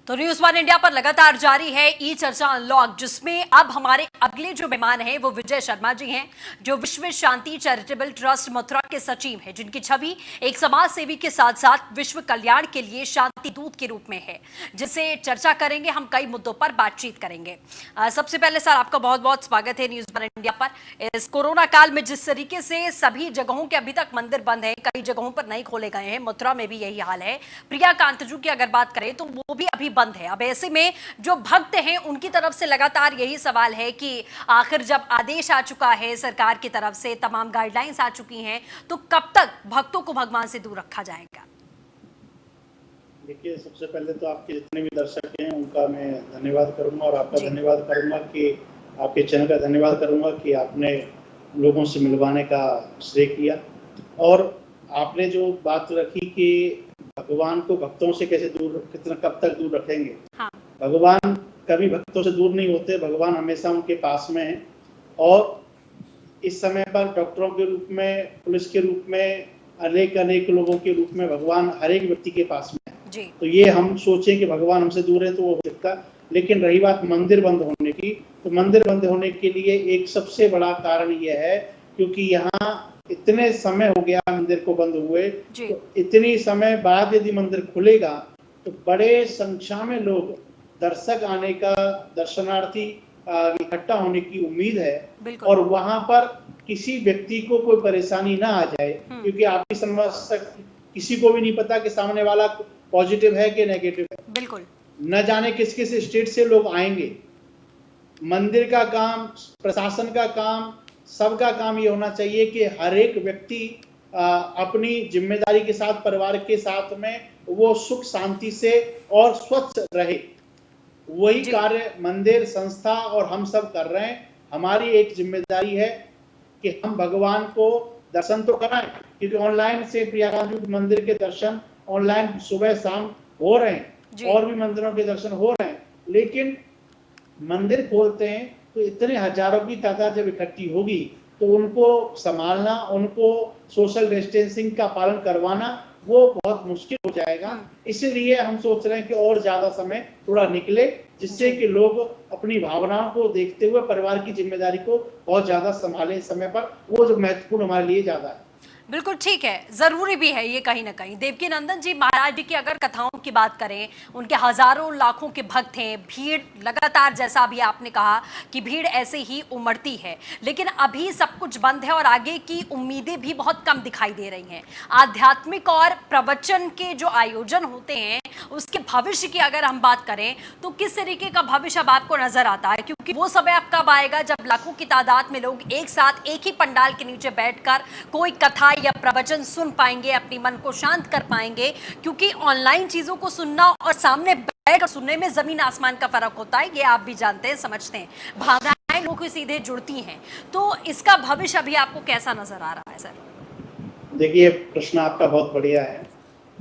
तो news one India पर लगातार जारी है ई चर्चा अनलॉक, जिसमें अब हमारे अगले जो मेहमान हैं वो विजय शर्मा जी हैं, जो विश्व शांति चैरिटेबल ट्रस्ट मथुरा के सचिव हैं, जिनकी छवि एक समाज सेवी के साथ साथ विश्व कल्याण के लिए शांति दूत के रूप में है, जिससे चर्चा करेंगे। हम कई मुद्दों पर बातचीत करेंगे। सबसे पहले सर, आपका बहुत बहुत स्वागत है न्यूज वन इंडिया पर। इस कोरोना काल में जिस तरीके से सभी जगहों के अभी तक मंदिर बंद है, कई जगहों पर नहीं खोले गए हैं, मथुरा में भी यही हाल है। प्रिया कांतजू की अगर बात करें तो वो भी अभी बंद है। अब ऐसे में जो भक्त हैं उनकी तरफ से लगातार यही सवाल है कि आखिर जब आदेश आ चुका है सरकार की तरफ से, तमाम गाइडलाइंस आ चुकी हैं, तो कब तक भक्तों को भगवान से दूर रखा जाएगा? देखिए, सबसे पहले तो आपके जितने भी दर्शक हैं उनका मैं धन्यवाद करूंगा और आपका धन्यवाद करूंगा कि आपके चैनल का धन्यवाद करूंगा कि आपने लोगों से मिलवाने का श्रेय किया। और आपने जो बात रखी कि भगवान को भक्तों से कैसे दूर, कितना कब तक दूर रखेंगे। हाँ। भगवान कभी भक्तों से दूर नहीं होते, भगवान हमेशा उनके पास में है। और इस समय पर डॉक्टरों के रूप में, पुलिस के रूप में, अनेक लोगों के रूप में भगवान हर एक व्यक्ति के पास में है। तो ये हम सोचें कि भगवान हमसे दूर है तो वो हो सकता। लेकिन रही बात मंदिर बंद होने की, तो मंदिर बंद होने के लिए एक सबसे बड़ा कारण ये है क्योंकि यहाँ इतने समय हो गया मंदिर को बंद हुए, तो इतनी समय बाद यदि मंदिर खुलेगा तो बड़े संख्या में लोग दर्शक आने का, दर्शनार्थी इकट्ठा होने की उम्मीद है। और वहां पर किसी व्यक्ति को कोई परेशानी ना आ जाए, क्योंकि आप भी समझ सकते, किसी को भी नहीं पता कि सामने वाला पॉजिटिव है कि नेगेटिव है। बिल्कुल न जाने किस किस स्टेट से लोग आएंगे। मंदिर का काम, प्रशासन का काम, सबका काम ये होना चाहिए कि हर एक व्यक्ति अपनी जिम्मेदारी के साथ, परिवार के साथ में वो सुख शांति से और स्वच्छ रहे। वही कार्य मंदिर, संस्था और हम सब कर रहे हैं। हमारी एक जिम्मेदारी है कि हम भगवान को दर्शन तो कराएं, क्योंकि ऑनलाइन से प्रियाकांत मंदिर के दर्शन ऑनलाइन सुबह शाम हो रहे हैं और भी मंदिरों के दर्शन हो रहे हैं। लेकिन मंदिर खोलते हैं तो इतने हजारों की तादाद जब इकट्ठी होगी तो उनको संभालना, उनको सोशल डिस्टेंसिंग का पालन करवाना वो बहुत मुश्किल हो जाएगा। इसीलिए हम सोच रहे हैं कि और ज्यादा समय थोड़ा निकले, जिससे कि लोग अपनी भावनाओं को देखते हुए परिवार की जिम्मेदारी को बहुत ज्यादा संभालें। इस समय पर वो जो महत्वपूर्ण हमारे लिए ज्यादा है। बिल्कुल ठीक है, जरूरी भी है ये कहीं ना कहीं। देवकी नंदन जी महाराज जी की अगर कथाओं की बात करें, उनके हजारों लाखों के भक्त हैं, भीड़ लगातार, जैसा अभी आपने कहा कि भीड़ ऐसे ही उमड़ती है, लेकिन अभी सब कुछ बंद है और आगे की उम्मीदें भी बहुत कम दिखाई दे रही हैं। आध्यात्मिक और प्रवचन के जो आयोजन होते हैं उसके भविष्य की अगर हम बात करें तो किस तरीके का भविष्य अब आपको नजर आता है? क्योंकि वो समय अब कब आएगा जब लाखों की तादाद में लोग एक साथ एक ही पंडाल के नीचे बैठकर कोई कथा या प्रवचन सुन पाएंगे, अपनी मन को शांत कर पाएंगे। क्योंकि ऑनलाइन चीजों को सुनना और सामने बैठकर सुनने में जमीन आसमान का फर्क होता है, ये आप भी जानते हैं, समझते हैं। भावनाएं लोगों की सीधे जुड़ती हैं। तो इसका भविष्य अभी आपको कैसा नजर आ रहा है सर? देखिए, प्रश्न आपका बहुत बढ़िया है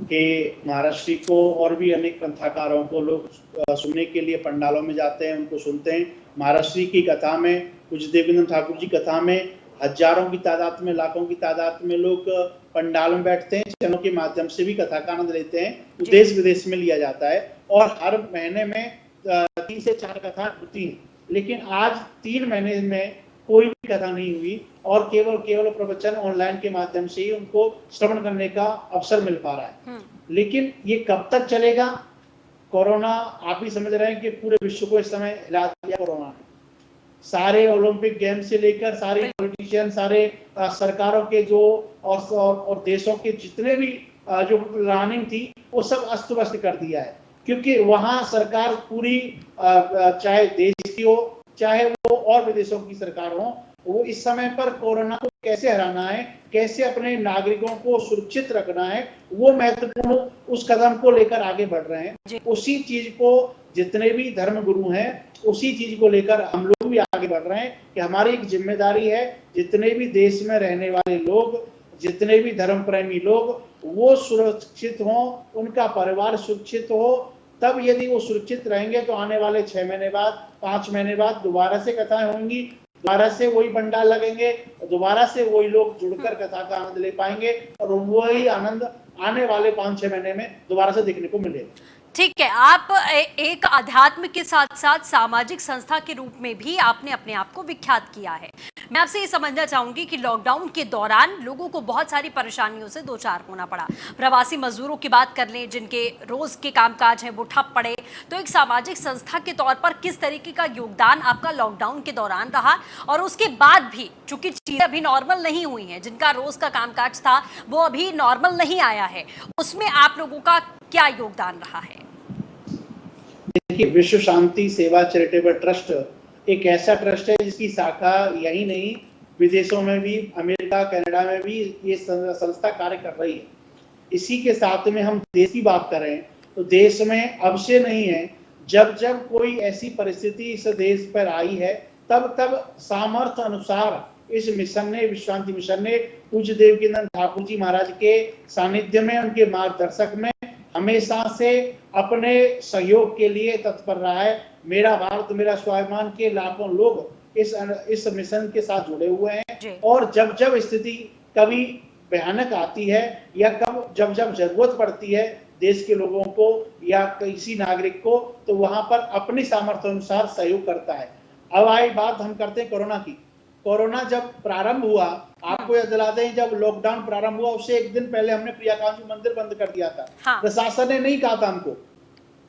कि महाराष्ट्री को और भी अनेक पंथाकारों को लोग सुनने के लिए पंडालों में जाते हैं, उनको सुनते हैं। महाराष्ट्री की कथा में, कुछ देवेंद्र ठाकुर जी कथा में हजारों की तादाद में, लाखों की तादाद में लोग पंडाल में बैठते हैं, चैनलों के माध्यम से भी कथा का आनंद लेते हैं। तो देश विदेश में लिया जाता है और हर महीने में 3 से 4 कथा होती है। लेकिन आज 3 महीने में कोई भी कथा नहीं हुई और केवल प्रवचन ऑनलाइन के माध्यम से ही उनको श्रवण करने का अवसर मिल पा रहा है। लेकिन ये कब तक चलेगा? कोरोना, आप भी समझ रहे हैं कि पूरे विश्व को इस समय हिला दिया कोरोना ने। सारे ओलंपिक गेम से लेकर सारे पॉलिटिशियन, सारे सरकारों के जो और देशों के जितने भी जो प्लानिंग थी वो सब अस्त व्यस्त कर दिया है। क्योंकि वहां सरकार पूरी, चाहे देश की हो चाहे वो और विदेशों की सरकार हो, वो इस समय पर कोरोना को कैसे हराना है, कैसे अपने नागरिकों को सुरक्षित रखना है, वो महत्वपूर्ण उस कदम को लेकर आगे बढ़ रहे हैं। उसी चीज को जितने भी धर्म गुरु हैं, उसी चीज को लेकर हम लोग भी आगे बढ़ रहे हैं कि हमारी एक जिम्मेदारी है, जितने भी देश में रहने वाले लोग, जितने भी धर्म प्रेमी लोग, वो सुरक्षित हों, उनका परिवार सुरक्षित हो। तब यदि वो सुरक्षित रहेंगे तो आने वाले 6 महीने बाद, 5 महीने बाद दोबारा से कथाएं होंगी, दोबारा से वही पंडाल लगेंगे, दोबारा से वही लोग जुड़कर कथा का आनंद ले पाएंगे और वही आनंद आने वाले 5-6 महीने में दोबारा से देखने को मिलेगा। ठीक है, आप एक आध्यात्म के साथ साथ सामाजिक संस्था के रूप में भी आपने अपने आप को विख्यात किया है। मैं आपसे ये समझना चाहूंगी कि लॉकडाउन के दौरान लोगों को बहुत सारी परेशानियों से दो चार होना पड़ा। प्रवासी मजदूरों की बात कर लें, जिनके रोज के कामकाज हैं वो ठप पड़े, तो एक सामाजिक संस्था के तौर पर किस तरीके का योगदान आपका लॉकडाउन के दौरान रहा, और उसके बाद भी चूंकि चीजें अभी नॉर्मल नहीं हुई हैं, जिनका रोज का कामकाज था वो अभी नॉर्मल नहीं आया है, उसमें आप लोगों का क्या योगदान रहा है? देखिए, विश्व शांति सेवा चैरिटेबल ट्रस्ट एक ऐसा ट्रस्ट है जिसकी शाखा यही नहीं, विदेशों में भी, अमेरिका, कनाडा में भी ये संस्था कार्य कर रही है। इसी के साथ में हम देश की बात करें तो देश में अब से नहीं है, जब जब कोई ऐसी परिस्थिति इस देश पर आई है तब तब सामर्थ्य अनुसार इस मिशन ने, विश्व शांति मिशन ने पूज्य देवकीनंद ठाकुर जी महाराज के सानिध्य में, उनके मार्गदर्शक में हमेशा से अपने सहयोग के लिए तत्पर रहा है। मेरा भारत मेरा स्वाभिमान के लाखों लोग इस मिशन के साथ जुड़े हुए हैं, और जब जब स्थिति कभी भयानक आती है या जब जब जरूरत पड़ती है देश के लोगों को या किसी नागरिक को, तो वहां पर अपनी सामर्थ्य अनुसार सहयोग करता है। अब आई बात हम करते हैं कोरोना की। कोरोना जब प्रारंभ हुआ, आपको याद दिला दें, जब लॉकडाउन प्रारंभ हुआ उससे एक दिन पहले हमने प्रियाकांजू मंदिर बंद कर दिया था। हाँ। प्रशासन ने नहीं कहा था हमको,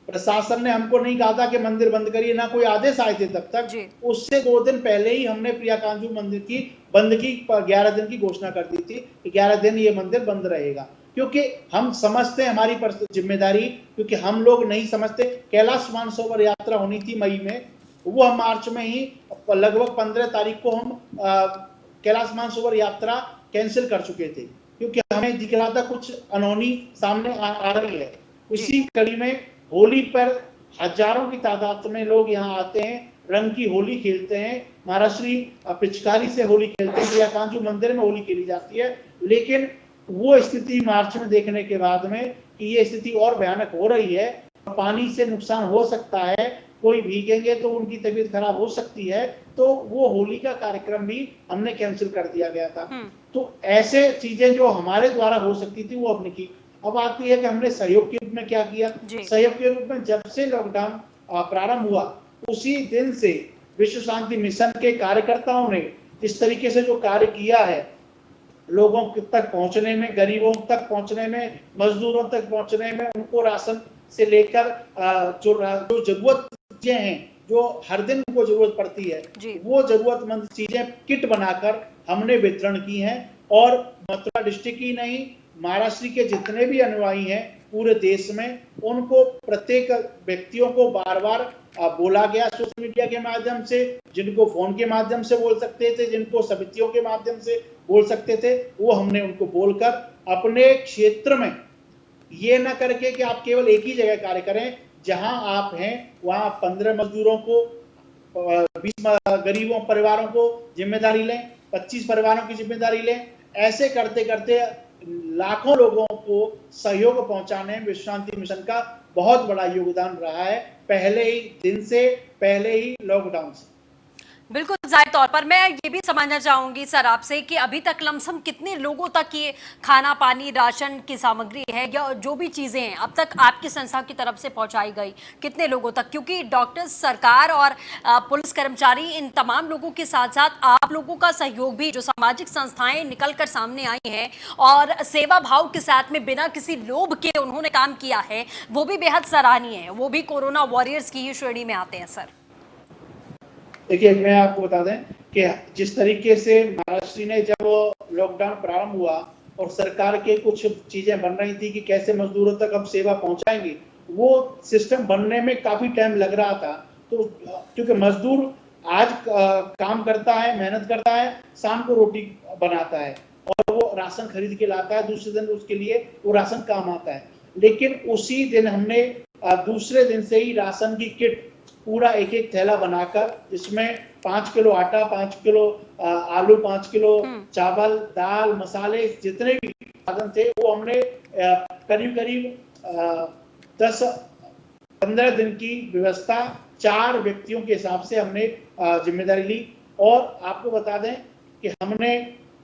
प्रशासन ने हमको नहीं कहा था कि मंदिर बंद करिए, ना कोई आदेश आए थे तब तक। उससे 2 दिन पहले ही हमने प्रियाकांजू मंदिर की बंद की 11 दिन की घोषणा कर दी थी कि 11 दिन ये मंदिर बंद रहेगा, क्योंकि हम समझते हैं हमारी जिम्मेदारी, क्योंकि हम लोग नहीं समझते। कैलाश मानसरोवर यात्रा होनी थी मई में, वो हम मार्च में ही लगभग 15 तारीख को हम कैलाश मानसरोवर यात्रा कैंसिल कर चुके थे, क्योंकि हमें दिख रहा था कुछ अनहोनी सामने आ रही है। इसी कड़ी में होली पर हजारों की तादाद में लोग यहाँ आते हैं, रंग की होली खेलते हैं, महाराष्ट्री पिचकारी से होली खेलते हैं, प्रियाकांजू मंदिर में होली खेली जाती है। लेकिन वो स्थिति मार्च में देखने के बाद में कि ये स्थिति और भयानक हो रही है, पानी से नुकसान हो सकता है, कोई भीगेंगे तो उनकी तबीयत खराब हो सकती है, तो वो होली का कार्यक्रम भी हमने कैंसिल कर दिया गया था। तो ऐसे चीजें जो हमारे द्वारा हो सकती थी वो हमने की। अब आती है कि हमने सहयोग के रूप में क्या किया। सहयोग के रूप में जब से लॉकडाउन प्रारंभ हुआ उसी दिन से विश्व शांति मिशन के कार्यकर्ताओं ने इस तरीके से जो कार्य किया है, लोगों तक पहुंचने में, गरीबों तक पहुंचने में, मजदूरों तक पहुंचने में, उनको राशन से लेकर जो जरूरत चीजें हैं जो हर दिन को जरूरत पड़ती है, वो जरूरतमंद चीजें किट बनाकर हमने वितरण की हैं। और मथुरा डिस्ट्रिक्ट ही नहीं, महाराष्ट्र के जितने भी अनुयायी हैं पूरे देश में, उनको प्रत्येक व्यक्तियों को बार बार बोला गया सोशल मीडिया के माध्यम से, जिनको फोन के माध्यम से बोल सकते थे, जिनको समितियों के माध्यम से बोल सकते थे, वो हमने उनको बोलकर अपने क्षेत्र में ये न करके कि आप केवल एक ही जगह कार्य करें, जहां आप हैं वहां 15 मजदूरों को, 20 गरीबों परिवारों को जिम्मेदारी लें, 25 परिवारों की जिम्मेदारी लें। ऐसे करते करते लाखों लोगों को सहयोग पहुंचाने में विश्व शांति मिशन का बहुत बड़ा योगदान रहा है, पहले ही दिन से, पहले ही लॉकडाउन से। बिल्कुल, जाहिर तौर पर मैं ये भी समझना चाहूंगी सर आपसे कि अभी तक लमसम कितने लोगों तक ये खाना पानी राशन की सामग्री है या जो भी चीज़ें हैं अब तक आपकी संस्था की तरफ से पहुंचाई गई, कितने लोगों तक? क्योंकि डॉक्टर्स, सरकार और पुलिस कर्मचारी, इन तमाम लोगों के साथ साथ आप लोगों का सहयोग भी, जो सामाजिक संस्थाएं निकल कर सामने आई हैं और सेवा भाव के साथ में बिना किसी लोभ के उन्होंने काम किया है, वो भी बेहद सराहनीय है। वो भी कोरोना वॉरियर्स की ही श्रेणी में आते हैं सर। देखिए, मैं आपको बता दें कि जिस तरीके से महाराष्ट्र ने जब लॉकडाउन प्रारंभ हुआ और सरकार के कुछ चीजें बन रही थी कि कैसे मजदूरों तक हम सेवा पहुंचाएंगे, वो सिस्टम बनने में काफी टाइम लग रहा था। तो क्योंकि मजदूर आज काम करता है, मेहनत करता है, शाम को रोटी बनाता है और वो राशन खरीद के लाता है, दूसरे दिन उसके लिए वो राशन काम आता है। लेकिन उसी दिन हमने दूसरे दिन से ही राशन की किट पूरा एक एक थैला बनाकर, जिसमें 5 किलो आटा, 5 किलो आलू, 5 किलो चावल, दाल, मसाले, जितने भी साधन थे वो हमने करीब करीब 10-15 दिन की व्यवस्था 4 व्यक्तियों के हिसाब से हमने जिम्मेदारी ली। और आपको बता दें कि हमने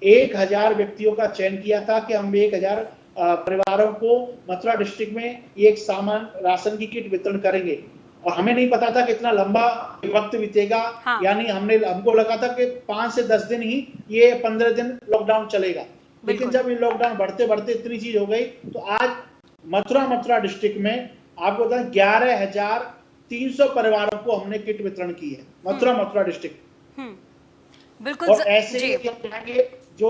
1000 व्यक्तियों का चयन किया था कि हम 1000 परिवारों को मथुरा डिस्ट्रिक्ट में ये एक सामान राशन की किट वितरण करेंगे। और हमें नहीं पता था कि इतना लंबा वक्त बीतेगा। हाँ। यानी हमको लगा था कि 5 से 10 दिन ही, ये 15 दिन लॉकडाउन चलेगा। लेकिन बिल्कुल। जब ये लॉकडाउन बढ़ते बढ़ते इतनी चीज हो गई, तो आज मथुरा डिस्ट्रिक्ट में आपको बताएं 11,300 परिवारों को हमने किट वितरण की है, मथुरा डिस्ट्रिक्ट। बिल्कुल और ऐसे जी। ही हम चाहेंगे जो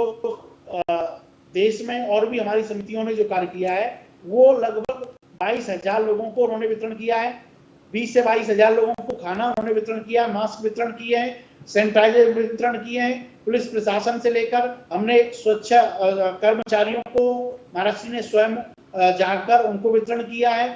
देश में और भी हमारी समितियों ने जो कार्य किया है, वो लगभग 22,000 लोगों को उन्होंने वितरण किया है। 20 से 22,000 लोगों को खाना उन्होंने वितरण किया, मास्क वितरण किए हैं, सैनिटाइजर वितरण किए हैं। पुलिस प्रशासन से लेकर हमने सुरक्षा कर्मचारियों को महाराष्ट्र ने स्वयं जाकर उनको वितरण किया है।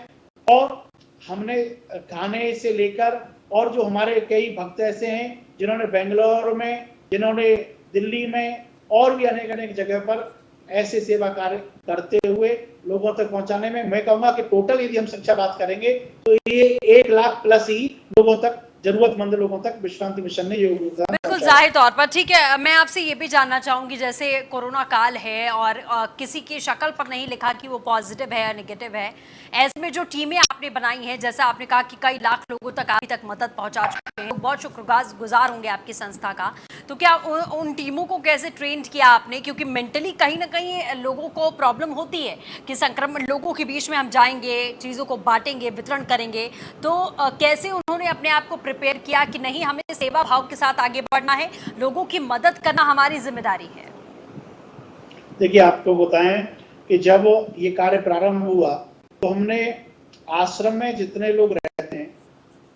और हमने खाने से लेकर, और जो हमारे कई भक्त ऐसे हैं जिन्होंने बेंगलोर में, जिन्होंने दिल्ली में और भी अनेक अनेक जगह पर ऐसे सेवा कार्य करते हुए लोगों तक पहुंचाने में, मैं कहूंगा कि टोटल यदि हम संख्या बात करेंगे तो ये 1 लाख प्लस ही लोगों तक, जरूरतमंद लोगों तक विश्रांति मिशन ने योगदान। बिल्कुल जाहिर तौर पर। ठीक है, मैं आपसे ये भी जानना चाहूंगी, जैसे कोरोना काल है और किसी की शक्ल पर नहीं लिखा कि वो पॉजिटिव है या नेगेटिव है, ऐसे में जो टीमें आपने बनाई हैं, जैसा आपने कहा कि कई लाख लोगों तक अभी तक मदद पहुंचा चुके हैं, बहुत शुक्रगुजार होंगे आपकी संस्था का। तो क्या उन टीमों को कैसे ट्रेन किया आपने, क्योंकि मेंटली कहीं ना कहीं लोगों को प्रॉब्लम होती है कि संक्रमण लोगों के बीच में हम जाएंगे, चीज़ों को बांटेंगे, वितरण करेंगे, तो कैसे उन्होंने अपने आप को प्रिपेयर किया कि नहीं, हमें सेवा भाव के साथ आगे बढ़ना है, लोगों की मदद करना हमारी जिम्मेदारी है? देखिए, आपको बताएं कि जब ये कार्य प्रारंभ हुआ तो हमने आश्रम में जितने लोग रहते हैं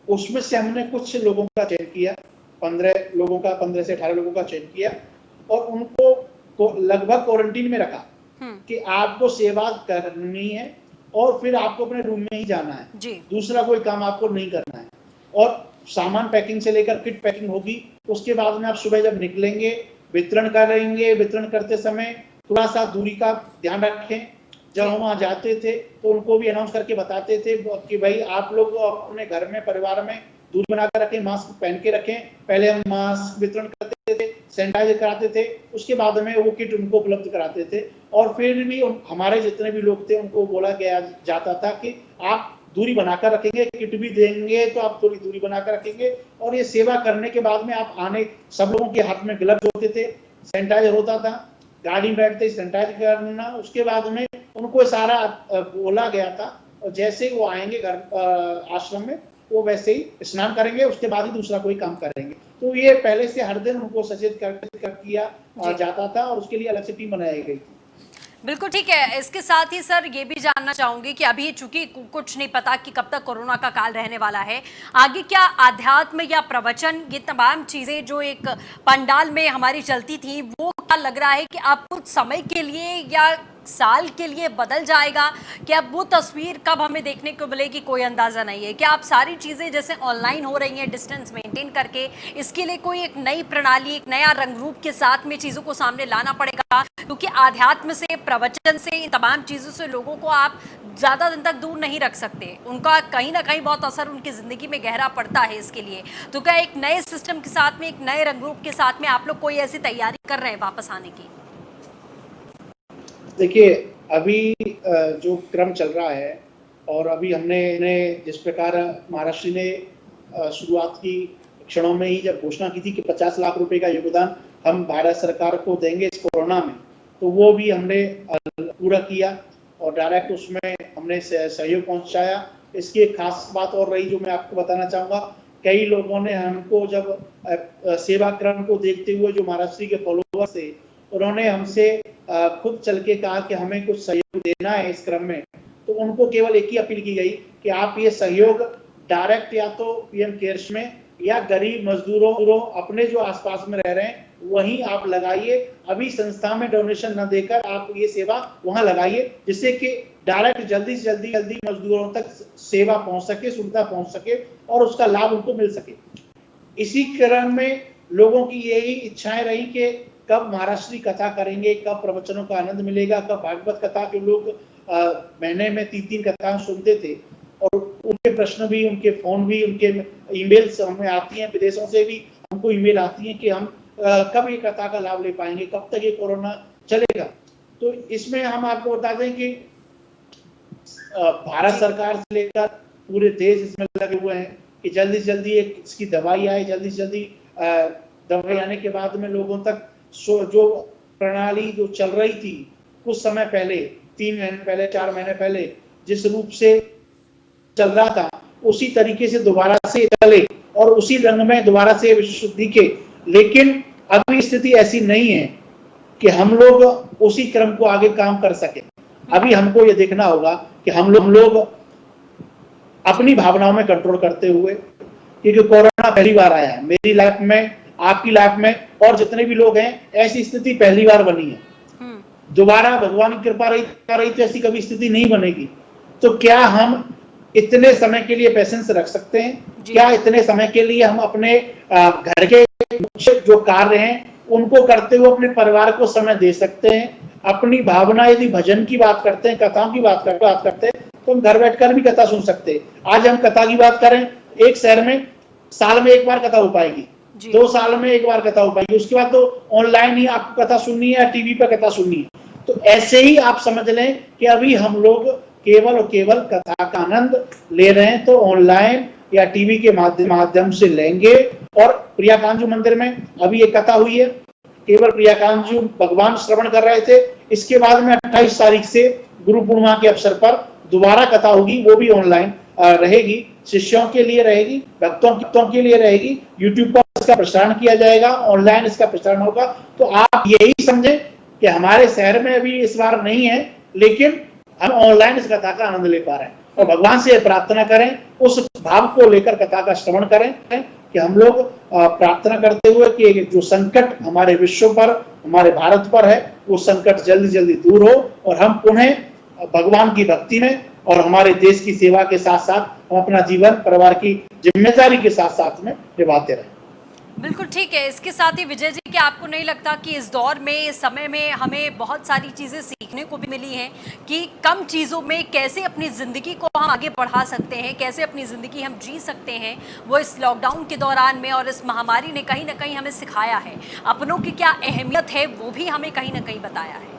उसमें से हमने कुछ लोगों का चयन किया, 15 से 18 लोगों का चयन किया और उनको लगभग क्वारंटीन में रखा कि आपको सेवा करनी है और फिर आपको अपने रूम में ही जाना है जी। दूसरा कोई काम आपको नहीं करना है। और सामान पैकिंग से लेकर किट पैकिंग होगी, उसके बाद में आप सुबह जब निकलेंगे वितरण करेंगे। वितरण करते समय थोड़ा सा दूरी का ध्यान रखें। जब हम वहां जाते थे तो उनको भी अनाउंस करके बताते थे कि भाई आप लोग अपने घर में, परिवार में दूरी बनाकर रखें, मास्क पहन के रखें। पहले हम मास्क वितरण करते थे, सैनिटाइजर कराते थे, उसके बाद में वो किट उनको उपलब्ध कराते थे। और फिर भी हमारे जितने भी लोग थे उनको बोला गया जाता था कि आप दूरी बनाकर रखेंगे, किट भी देंगे तो आप थोड़ी दूरी बनाकर रखेंगे। और ये सेवा करने के बाद में आप आने, सब लोगों के हाथ में ग्लव्स होते थे, सैनिटाइजर होता था, गाड़ी में बैठते ही सैनिटाइज करना। उसके बाद में उनको सारा बोला गया था और जैसे ही वो आएंगे घर आश्रम में वो वैसे ही स्नान करेंगे, उसके बाद ही दूसरा कोई काम करेंगे। तो ये पहले से हर दिन उनको सचेत कर किया जाता था और उसके लिए अलग से टीम बनाई गई थी। बिल्कुल ठीक है। इसके साथ ही सर ये भी जानना चाहूंगी कि अभी चूंकि कुछ नहीं पता कि कब तक कोरोना का काल रहने वाला है, आगे क्या आध्यात्म या प्रवचन, ये तमाम चीजें जो एक पंडाल में हमारी चलती थी, वो क्या लग रहा है कि अब कुछ समय के लिए या साल के लिए बदल जाएगा? कि अब वो तस्वीर कब हमें देखने को मिलेगी, कोई अंदाजा नहीं है। क्या आप सारी चीजें जैसे ऑनलाइन हो रही हैं, डिस्टेंस मेंटेन करके, इसके लिए कोई एक नई प्रणाली, एक नया रंग रूप के साथ में चीजों को सामने लाना पड़ेगा? क्योंकि आध्यात्म से, प्रवचन से, इन तमाम चीजों से लोगों को आप ज्यादा दिन तक दूर नहीं रख सकते, उनका कहीं ना कहीं बहुत असर उनकी जिंदगी में गहरा पड़ता है। इसके लिए तो क्या एक नए सिस्टम के साथ में, एक नए रंग रूप के साथ में आप लोग कोई ऐसी तैयारी कर रहे हैं वापस आने की? देखिए, अभी जो क्रम चल रहा है और अभी हमने जिस प्रकार महाराष्ट्र ने शुरुआत की क्षणों में ही जब घोषणा की थी कि 50 लाख रुपए का योगदान हम भारत सरकार को देंगे इस कोरोना में, तो वो भी हमने पूरा किया और डायरेक्ट उसमें हमने सहयोग पहुंचाया। इसकी एक खास बात और रही जो मैं आपको बताना चाहूंगा, कई लोगों ने हमको जब सेवा क्रम को देखते हुए, जो महाराष्ट्र के फॉलोअर्स थे, उन्होंने हमसे खुद चल के कहा कि हमें कुछ सहयोग देना है इस क्रम में। तो उनको केवल एक ही अपील की गई कि आप ये सहयोग डायरेक्ट या तो पीएम केयर्स में या गरीब मजदूरों अपने जो आसपास में रह रहे हैं वहीं आप लगाइए। अभी संस्था में डोनेशन न देकर आप ये सेवा वहां लगाइए, जिससे कि डायरेक्ट जल्दी से जल्दी मजदूरों तक सेवा पहुंच सके, सुविधा पहुंच सके और उसका लाभ उनको मिल सके। इसी क्रम में लोगों की यही इच्छाएं रही कि कब महाराष्ट्री कथा करेंगे, कब प्रवचनों का आनंद मिलेगा, कब भागवत कथा के लोग महीने में 3-3 कथाएं सुनते थे और उनके प्रश्न भी, उनके फोन भी, उनके ईमेल्स हमें आती हैं, विदेशों से भी हमको ईमेल आती हैं कि हम कब ये कथा का लाभ ले पाएंगे, कब तक ये कोरोना चलेगा। तो इसमें हम आपको बता दें कि भारत सरकार से लेकर पूरे देश इसमें लगे हुए हैं कि जल्दी से जल्दी एक इसकी दवाई आए, जल्दी से जल्दी दवाई आने के बाद में लोगों तक जो प्रणाली जो चल रही थी कुछ समय पहले, 3 महीने पहले, 4 महीने पहले जिस रूप से चल रहा था, उसी तरीके से दोबारा से चले और उसी रंग में दोबारा से विश्व दिखे। लेकिन अभी स्थिति ऐसी नहीं है कि हम लोग उसी क्रम को आगे काम कर सके। अभी हमको ये देखना होगा कि हम लोग अपनी भावनाओं में कंट्रोल करते हुए, क्योंकि कोरोना पहली बार आया है मेरी लाइफ में, आपकी लाइफ में, और जितने भी लोग हैं, ऐसी स्थिति पहली बार बनी है। दोबारा भगवान की कृपा रही तो ऐसी कभी स्थिति नहीं बनेगी। तो क्या हम इतने समय के लिए पेशेंस रख सकते हैं? क्या इतने समय के लिए हम अपने घर के जो कार्य हैं उनको करते हुए अपने परिवार को समय दे सकते हैं? अपनी भावना, यदि भजन की बात करते हैं, कथाओं की बात करते हैं, तो हम घर बैठकर भी कथा सुन सकते हैं। आज हम कथा की बात करें, एक शहर में साल में एक बार कथा हो पाएगी, 2 साल में एक बार कथा हो पाएगी, उसके बाद तो ऑनलाइन ही आपको कथा सुननी है या टीवी पर कथा सुननी है। तो ऐसे ही आप समझ लें कि अभी हम लोग केवल और केवल कथा का आनंद ले रहे हैं, तो ऑनलाइन या टीवी के माध्यम से लेंगे। और प्रियाकांजू मंदिर में अभी एक कथा हुई है, केवल प्रियाकांजू भगवान श्रवण कर रहे थे। इसके बाद में 28 तारीख से गुरु पूर्णिमा के अवसर पर दोबारा कथा होगी, वो भी ऑनलाइन रहेगी, शिष्यों के लिए रहेगी, भक्तों के लिए रहेगी। यूट्यूब पर इसका प्रसारण किया जाएगा, ऑनलाइन इसका प्रसारण होगा। तो आप यही समझें कि हमारे शहर में अभी इस बार नहीं है, लेकिन हम ऑनलाइन इस कथा का आनंद ले पा रहे हैं। और भगवान से प्रार्थना करें, उस भाव को लेकर कथा का श्रवण करें कि हम लोग प्रार्थना करते हुए कि जो संकट हमारे विश्व पर, हमारे भारत पर है, वो संकट जल्दी जल्दी दूर हो और हम पुनः भगवान की भक्ति में और हमारे देश की सेवा के साथ साथ हम अपना जीवन परिवार की जिम्मेदारी के साथ साथ में निभाते रहें। बिल्कुल ठीक है। इसके साथ ही विजय जी, क्या आपको नहीं लगता कि इस दौर में, इस समय में हमें बहुत सारी चीज़ें सीखने को भी मिली हैं कि कम चीज़ों में कैसे अपनी ज़िंदगी को हम आगे बढ़ा सकते हैं, कैसे अपनी ज़िंदगी हम जी सकते हैं, वो इस लॉकडाउन के दौरान में और इस महामारी ने कहीं ना कहीं हमें सिखाया है। अपनों की क्या अहमियत है वो भी हमें कहीं ना कहीं बताया है।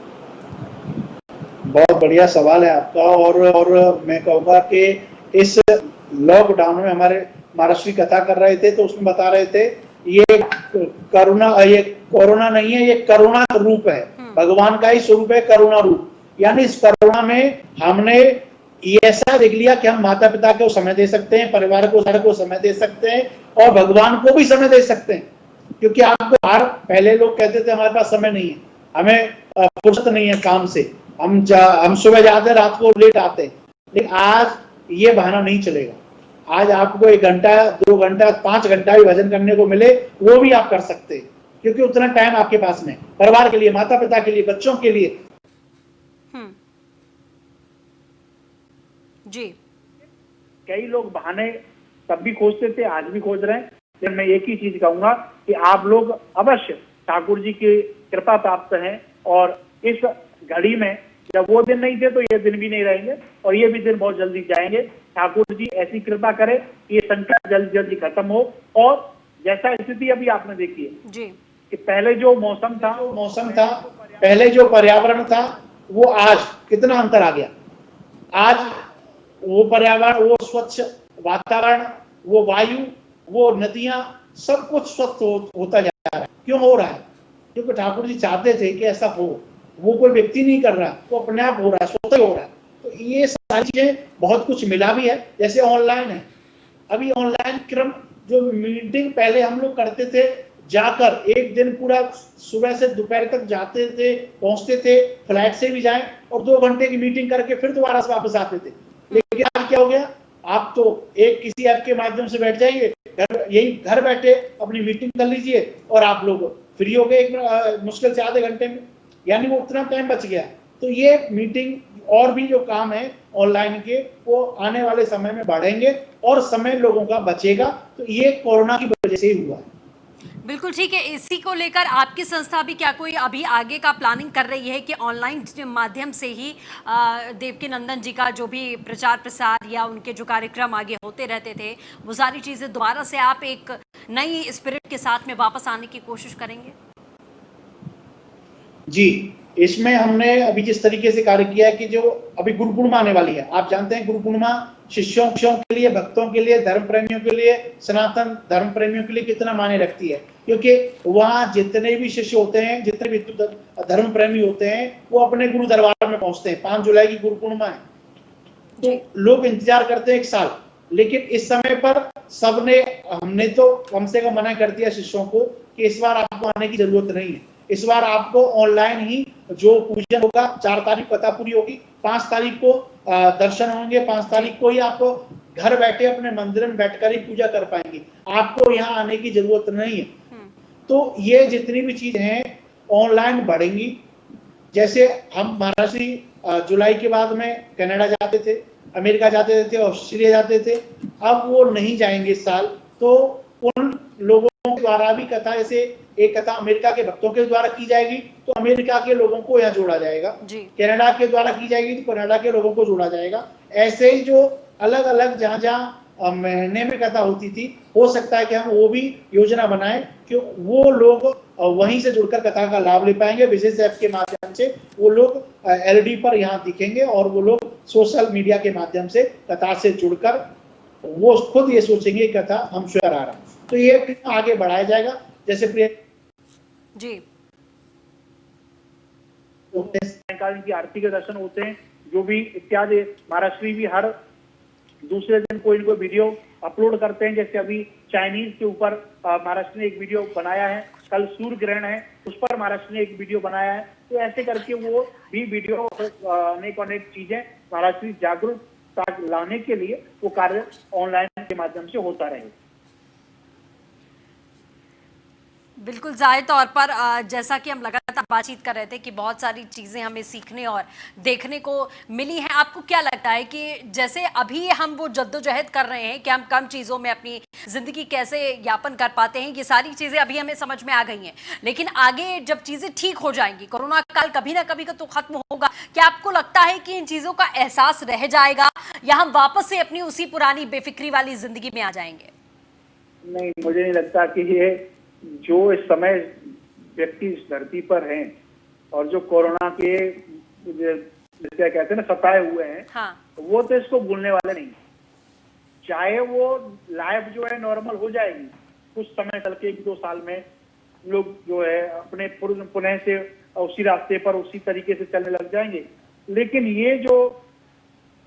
बहुत बढ़िया सवाल है आपका। और मैं कहूँगा कि इस लॉकडाउन में हमारे महाराष्ट्री कथा कर रहे थे, तो उसमें बता रहे थे ये कोरोना नहीं है, ये करुणा रूप है, भगवान का ही स्वरूप है, करुणा रूप। यानी इस करुणा में हमने ये ऐसा देख लिया कि हम माता पिता को समय दे सकते हैं, परिवार को समय दे सकते हैं और भगवान को भी समय दे सकते हैं। क्योंकि आपको पहले लोग कहते थे हमारे पास समय नहीं है, हमें फुर्सत नहीं है काम से, हम सुबह जाते हैं, रात को लेट आते हैं। लेकिन आज ये बहाना नहीं चलेगा। आज आपको 1 घंटा, 2 घंटा, 5 घंटा भी भजन करने को मिले, वो भी आप कर सकते हैं, क्योंकि उतना टाइम आपके पास में परिवार के लिए, माता पिता के लिए, बच्चों के लिए। जी, कई लोग बहाने तब भी खोजते थे, आज भी खोज रहे हैं। लेकिन मैं एक ही चीज कहूंगा कि आप लोग अवश्य ठाकुर जी की कृपा प्राप्त हैं, और इस घड़ी में जब वो दिन नहीं थे तो ये दिन भी नहीं रहेंगे, और ये भी दिन बहुत जल्दी जाएंगे। ठाकुर जी ऐसी कृपा करे कि ये संकट जल्दी जल्दी खत्म हो। और जैसा स्थिति अभी आपने देखी है जी, कि पहले जो मौसम था, पहले जो पर्यावरण था, वो आज कितना अंतर आ गया। आज वो पर्यावरण, वो स्वच्छ वातावरण, वो वायु, वो नदियां, सब कुछ स्वच्छ होता जा रहा है। क्यों हो रहा है? क्योंकि ठाकुर जी चाहते थे कि ऐसा हो। वो कोई व्यक्ति नहीं कर रहा, वो अपने आप हो रहा है, स्वतः हो रहा है। तो ये सारी चीजें बहुत कुछ मिला भी है। जैसे ऑनलाइन है, अभी ऑनलाइन क्रम, जो मीटिंग पहले हम लोग करते थे, जाकर एक दिन पूरा सुबह से दोपहर तक जाते थे, पहुंचते थे, फ्लाइट से भी जाएं और 2 घंटे की मीटिंग करके फिर दोबारा से वापस आते थे। लेकिन आज क्या हो गया, आप तो एक किसी ऐप के माध्यम से बैठ जाइए, यही घर बैठे अपनी मीटिंग कर लीजिए और आप लोग फ्री हो गए मुश्किल से आधे घंटे में। यानी वो उतना टाइम बच गया। तो ये मीटिंग और भी जो काम है ऑनलाइन के, वो आने वाले समय में बढ़ेंगे और समय लोगों का बचेगा। तो ये कोरोना की वजह से ही हुआ है। बिल्कुल ठीक है। इसी को लेकर आपकी संस्था भी क्या कोई अभी आगे का प्लानिंग कर रही है कि ऑनलाइन माध्यम से ही देवकीनंदन जी का जो भी प्रचार प्रसार या उनके जो कार्यक्रम आगे होते रहते थे, वो सारी चीज़ें दोबारा से आप एक नई स्पिरिट के साथ में वापस आने की कोशिश करेंगे? जी, इसमें हमने अभी जिस तरीके से कार्य किया है कि जो अभी गुरु पूर्णिमा आने वाली है, आप जानते हैं गुरु पूर्णिमा शिष्यों के लिए, भक्तों के लिए, धर्म प्रेमियों के लिए, सनातन धर्म प्रेमियों के लिए कितना मायने रखती है, क्योंकि वहां जितने भी शिष्य होते हैं, जितने भी धर्म प्रेमी होते हैं, वो अपने गुरु दरबार में पहुंचते हैं। 5 जुलाई की गुरु पूर्णिमा है, तो लोग इंतजार करते हैं 1 साल, लेकिन इस समय पर हमने तो कम से कम मना कर दिया शिष्यों को कि इस बार आपको आने की जरूरत नहीं है। इस बार आपको ऑनलाइन ही जो पूजन होगा, 4 तारीख पता पूरी होगी, 5 तारीख को दर्शन होंगे, 5 तारीख को ही आपको घर बैठे अपने मंदिर में बैठकर ही पूजा कर पाएंगे, आपको यहाँ आने की जरूरत नहीं है। तो ये जितनी भी चीजें हैं ऑनलाइन बढ़ेंगी। जैसे हम महाराष्ट्र जुलाई के बाद में कनाडा जाते थे, अमेरिका जाते थे, ऑस्ट्रेलिया जाते थे, अब वो नहीं जाएंगे इस साल। तो उन लोगों द्वारा भी कथा, जैसे एक कथा अमेरिका के भक्तों के द्वारा की जाएगी तो अमेरिका के लोगों को यहाँ जोड़ा जाएगा, कनाडा के द्वारा की जाएगी तो कनाडा के लोगों को जोड़ा जाएगा। ऐसे ही जो अलग अलग जहां जहां महीने में कथा होती थी, हो सकता है कि हम वो भी योजना बनाएं कि वो लोग वहीं से जुड़कर कथा का लाभ ले पाएंगे। विशेष ऐप के माध्यम से वो लोग एलईडी पर यहाँ दिखेंगे और वो लोग सोशल मीडिया के माध्यम से कथा से जुड़कर वो खुद ये सोचेंगे कथा हम स्वयं आ रहा है। तो ये आगे बढ़ाया जाएगा। जैसे जी सायंकाल की आरती के दर्शन होते हैं, जो भी इत्यादि महाराष्ट्री भी हर दूसरे दिन कोई न कोई वीडियो अपलोड करते हैं। जैसे अभी चाइनीज के ऊपर महाराष्ट्र ने एक वीडियो बनाया है, कल सूर्य ग्रहण है उस पर महाराष्ट्र ने एक वीडियो बनाया है। तो ऐसे करके वो भी वीडियो अनेक चीजें महाराष्ट्री जागरूकता लाने के लिए वो कार्य ऑनलाइन के माध्यम से होता रहे। बिल्कुल जाहिर तौर पर जैसा कि हम लगातार बातचीत कर रहे थे कि बहुत सारी चीज़ें हमें सीखने और देखने को मिली हैं। आपको क्या लगता है कि जैसे अभी हम वो जद्दोजहद कर रहे हैं कि हम कम चीज़ों में अपनी ज़िंदगी कैसे यापन कर पाते हैं, ये सारी चीज़ें अभी हमें समझ में आ गई हैं, लेकिन आगे जब चीज़ें ठीक हो जाएंगी, कोरोना काल कभी ना कभी का तो खत्म होगा, क्या आपको लगता है कि इन चीज़ों का एहसास रह जाएगा या हम वापस से अपनी उसी पुरानी बेफिक्री वाली ज़िंदगी में आ जाएंगे? नहीं, मुझे नहीं लगता कि ये जो इस समय व्यक्ति इस धरती पर हैं और जो कोरोना के जैसे कहते हैं ना सताए हुए हैं, हाँ। वो तो इसको भूलने वाले नहीं। चाहे वो लाइफ जो है नॉर्मल हो जाएगी, कुछ समय चल के 1-2 साल में लोग जो है अपने पुनः से उसी रास्ते पर उसी तरीके से चलने लग जाएंगे, लेकिन ये जो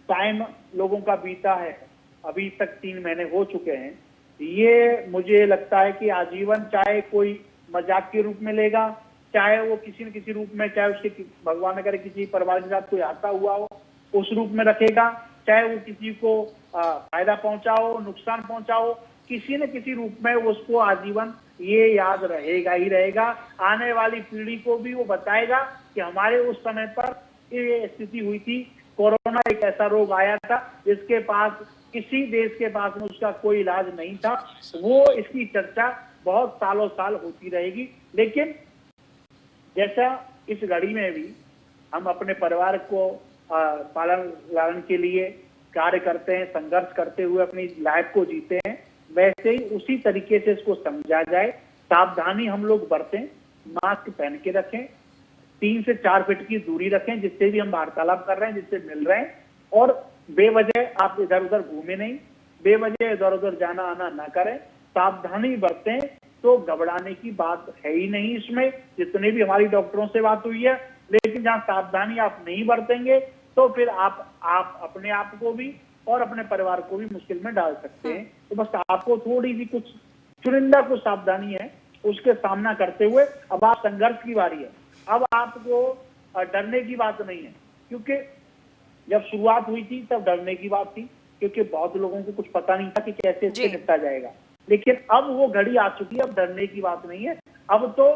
टाइम लोगों का बीता है, अभी तक 3 महीने हो चुके हैं, ये मुझे लगता है कि आजीवन, चाहे कोई मजाक के रूप में लेगा, चाहे वो किसी न किसी रूप में, चाहे उसके भगवान करे किसी परिवार के साथ कोई आता हुआ हो उस रूप में रखेगा, चाहे वो किसी को फायदा पहुंचाओ, नुकसान पहुंचाओ, किसी न किसी रूप में उसको आजीवन ये याद रहेगा ही रहेगा। आने वाली पीढ़ी को भी वो बताएगा कि हमारे उस समय पर ये स्थिति हुई थी, कोरोना एक ऐसा रोग आया था जिसके पास किसी देश के पास में उसका कोई इलाज नहीं था। वो इसकी चर्चा बहुत सालों साल होती रहेगी। लेकिन जैसा इस घड़ी में भी हम अपने परिवार को पालन लालन के लिए कार्य करते हैं, संघर्ष करते हुए अपनी लाइफ को जीते हैं, वैसे ही उसी तरीके से इसको समझा जाए। सावधानी हम लोग बरतें, मास्क पहन के रखें, 3 से 4 फीट की दूरी रखें जिससे भी हम वार्तालाप कर रहे हैं, जिससे मिल रहे हैं, और बेवजह आप इधर उधर घूमे नहीं, बेवजह इधर उधर जाना आना ना करें, सावधानी बरतें। तो घबराने की बात है ही नहीं इसमें, जितने भी हमारी डॉक्टरों से बात हुई है। लेकिन जहां सावधानी आप नहीं बरतेंगे तो फिर आप अपने आप को भी और अपने परिवार को भी मुश्किल में डाल सकते हैं। तो बस आपको थोड़ी सी कुछ चुनिंदा कुछ सावधानी है, उसके सामना करते हुए अब आप संघर्ष की बारी है। अब आपको डरने की बात नहीं है, क्योंकि जब शुरुआत हुई थी तब डरने की बात थी, क्योंकि बहुत लोगों को कुछ पता नहीं था कि कैसे इससे निपटा जाएगा। लेकिन अब वो घड़ी आ चुकी है, अब डरने की बात नहीं है, अब तो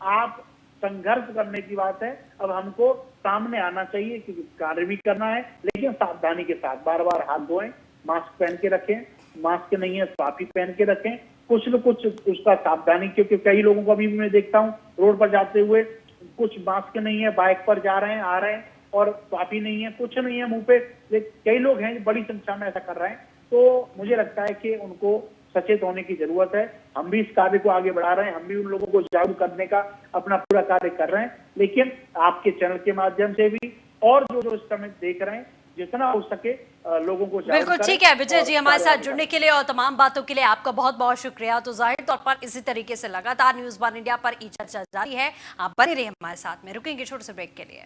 आप संघर्ष करने की बात है। अब हमको सामने आना चाहिए क्योंकि कार्य भी करना है, लेकिन सावधानी के साथ बार बार हाथ धोएं, मास्क पहन के रखें, मास्क नहीं है तो आप ही पहन के रखें, कुछ न कुछ उसका सावधानी। क्योंकि कई लोगों को अभी भी मैं देखता हूँ रोड पर जाते हुए, कुछ मास्क नहीं है, बाइक पर जा रहे हैं, आ रहे हैं, और कॉपी नहीं है, कुछ नहीं है मुंह पे। कई लोग हैं बड़ी संख्या में ऐसा कर रहे हैं। तो मुझे लगता है कि उनको सचेत होने की जरूरत है। हम भी इस कार्य को आगे बढ़ा रहे हैं, हम भी उन लोगों को जागरूक करने का अपना पूरा कार्य कर रहे हैं, लेकिन आपके चैनल के माध्यम से भी और जो इस समय देख रहे हैं, जितना हो सके लोगों को जागरूक बिल्कुल करें। ठीक है विजय जी, और हमारे कार्य साथ आगे जुड़ने के लिए और तमाम बातों के लिए आपका बहुत बहुत शुक्रिया। तो जाहिर तौर पर इसी तरीके से लगातार न्यूज़ वन इंडिया पर ई चर्चा जारी है, आप बने रहिए हमारे साथ में। रुकेंगे छोटे से ब्रेक के लिए।